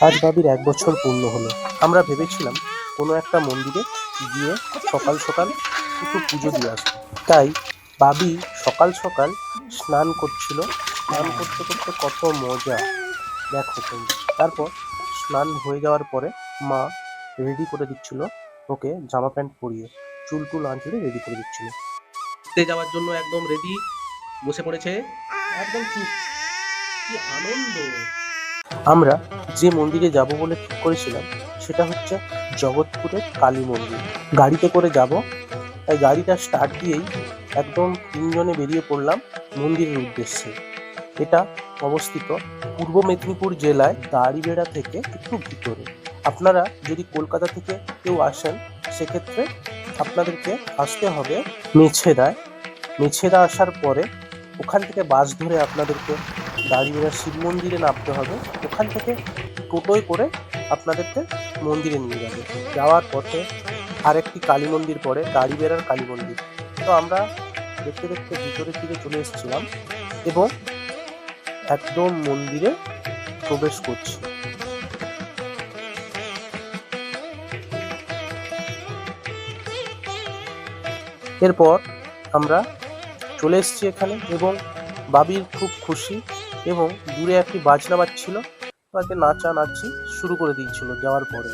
আজ বাবির ১ বছর পূর্ণ হলো। আমরা ভেবেছিলাম কোনো একটা মন্দিরে গিয়ে সকাল সকাল একটু পুজো দিয়ে আসবো। তাই বাবি সকাল সকাল স্নান করছিল। স্নান করতে করতে কত মজা দেখো তোমরা। তারপর স্নান হয়ে যাওয়ার পরে মা রেডি করে দিচ্ছিল ওকে, জামা প্যান্ট পরিয়ে চুল টুল আঁচড়ে রেডি করে দিচ্ছিল। ঘুরতে যাওয়ার জন্য একদম রেডি, বসে পড়েছে একদম চুপ। কি আনন্দ! আমরা যে মন্দিরে যাব বলে ঠিক করেছিলাম সেটা হচ্ছে জগৎপুরের কালী মন্দির। গাড়িতে করে যাব, তাই গাড়িটা স্টার্ট দিয়েই একদম তিনজনে বেরিয়ে পড়লাম মন্দিরের উদ্দেশ্যে। এটা অবস্থিত পূর্ব মেদিনীপুর জেলায় দাড়িবেড়া থেকে একটু ভিতরে। আপনারা যদি কলকাতা থেকে কেউ আসেন সেক্ষেত্রে আপনাদেরকে আসতে হবে মেছেদায়। মেছেদা আসার পরে ওখান থেকে বাস ধরে আপনাদেরকে দাড়িবেড়া শিব মন্দিরে নামতে হবে। ওখান থেকে টোটোয় করে আপনাদেরকে মন্দিরে নিয়ে যাবে। যাওয়ার পথে আরেকটি কালী মন্দির পড়ে, দাড়িবেড়ার কালী মন্দির। তো আমরা দেখতে দেখতে ভিতরের দিকে চলে এসেছিলাম এবং একদম মন্দিরে প্রবেশ করছি। এরপর আমরা চলে এসেছি এখানে এবং বাবির খুব খুশি এবং দূরে একটি বাজনা বাজছিল, তাকে নাচানাচি শুরু করে দিয়েছিল যাওয়ার পরে।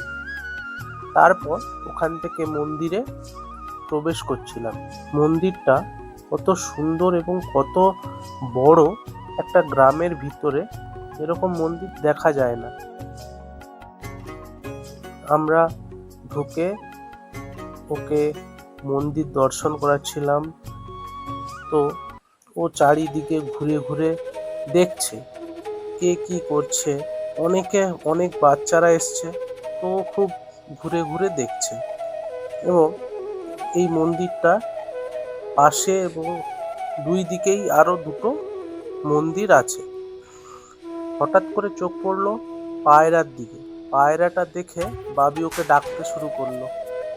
তারপর ওখান থেকে মন্দিরে প্রবেশ করছিলাম। মন্দিরটা কত সুন্দর এবং কত বড়! একটা গ্রামের ভিতরে এরকম মন্দির দেখা যায় না। আমরা ঢুকে ওকে মন্দির দর্শন করাচ্ছিলাম। তো ও চারিদিকে ঘুরে ঘুরে দেখছে কে কি করছে। অনেক বাচ্চারা এসছে, তো ও খুব ঘুরে ঘুরে দেখছে। এবং এই মন্দিরটা পাশে এবং দুই দিকেই আরো দুটো মন্দির আছে। হঠাৎ করে চোখ পড়লো পায়রার দিকে। পায়রাটা দেখে বাবি ওকে ডাকতে শুরু করলো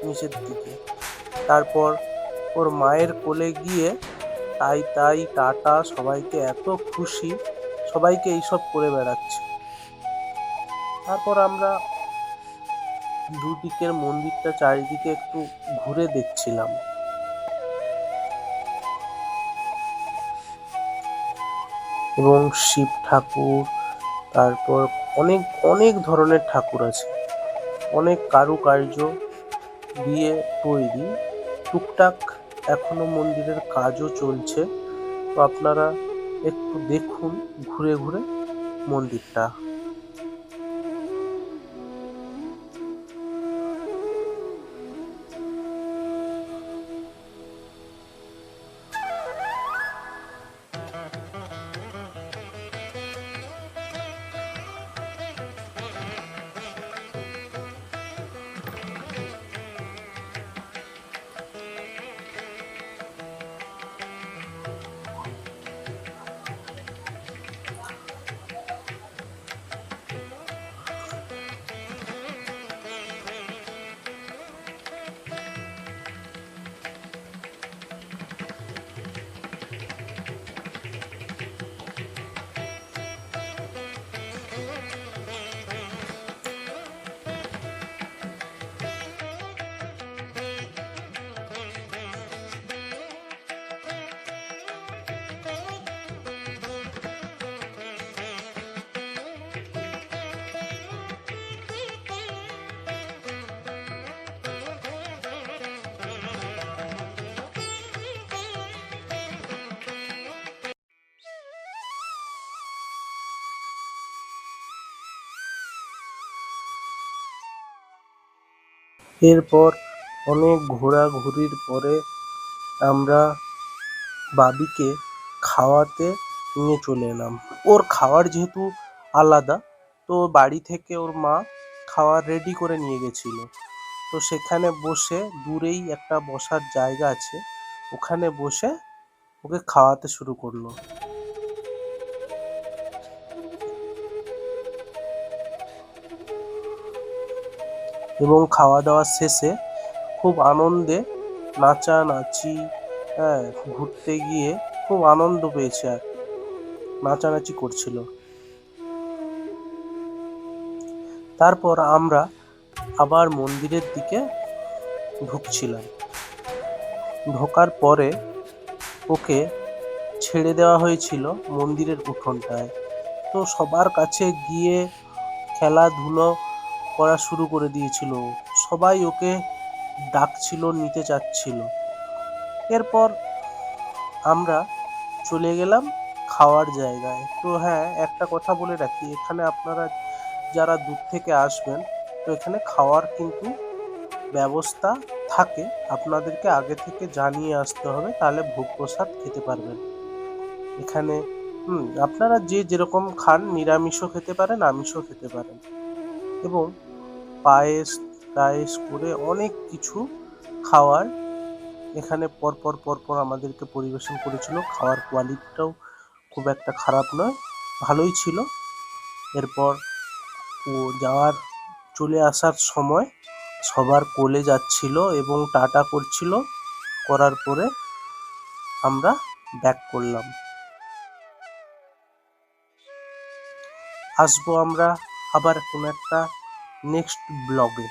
নিচের দিকে। তারপর ওর মায়ের কোলে গিয়ে তাই টাটা সবাইকে, এত খুশি, সবাইকে এইসব করে বেড়াচ্ছে। তারপর আমরা দুদিকের মন্দিরটা চারিদিকে একটু ঘুরে দেখছিলাম। এবং শিব ঠাকুর, তারপর অনেক অনেক ধরনের ঠাকুর আছে, অনেক কারুকার্য দিয়ে তৈরি। টুকটাক এখনো মন্দিরের কাজও চলছে। তো আপনারা একটু দেখুন ঘুরে ঘুরে মন্দিরটা। এরপর অনেক ঘোরাঘুরির পরে আমরা বাবিকে খাওয়াতে নিয়ে চলে এলাম। ওর খাওয়ার যেহেতু আলাদা, তো বাড়ি থেকে ওর মা খাওয়ার রেডি করে নিয়ে গেছিল। তো সেখানে বসে দূরেই একটা বসার জায়গা আছে, ওখানে বসে ওকে খাওয়াতে শুরু করলো। এবং খাওয়া দাওয়া শেষে খুব আনন্দে নাচানাচি, হ্যাঁ, ঘুরতে গিয়ে খুব আনন্দ পেয়েছে আর নাচানাচি করছিল। তারপর আমরা আবার মন্দিরের দিকে ঢুকছিলাম। ঢোকার পরে ওকে ছেড়ে দেওয়া হয়েছিল মন্দিরের উঠোনটায়। তো সবার কাছে গিয়ে খেলাধুলো করা শুরু করে দিয়েছিল। সবাই ওকে ডাকছিল, নিতে চাচ্ছিল। এরপর আমরা চলে গেলাম খাওয়ার জায়গায়। তো হ্যাঁ, একটা কথা বলে রাখি, এখানে আপনারা যারা দূর থেকে আসবেন, তো এখানে খাওয়ার কিন্তু ব্যবস্থা থাকে। আপনাদেরকে আগে থেকে জানিয়ে আসতে হবে, তাহলে ভোগ প্রসাদ খেতে পারবেন এখানে। আপনারা যে যেরকম খান, নিরামিষও খেতে পারেন, আমিষও খেতে পারেন। এবং পায়েস টায়েস করে অনেক কিছু খাওয়ার এখানে পরপর পরপর আমাদেরকে পরিবেশন করেছিল। খাওয়ার কোয়ালিটিটাও খুব একটা খারাপ নয়, ভালোই ছিল। এরপর ও চলে আসার সময় সবার কোলে যাচ্ছিল এবং টাটা করছিল। করার পরে আমরা ব্যাক করলাম। আসবো আমরা আবার কোনো একটা নেক্সট ব্লগে।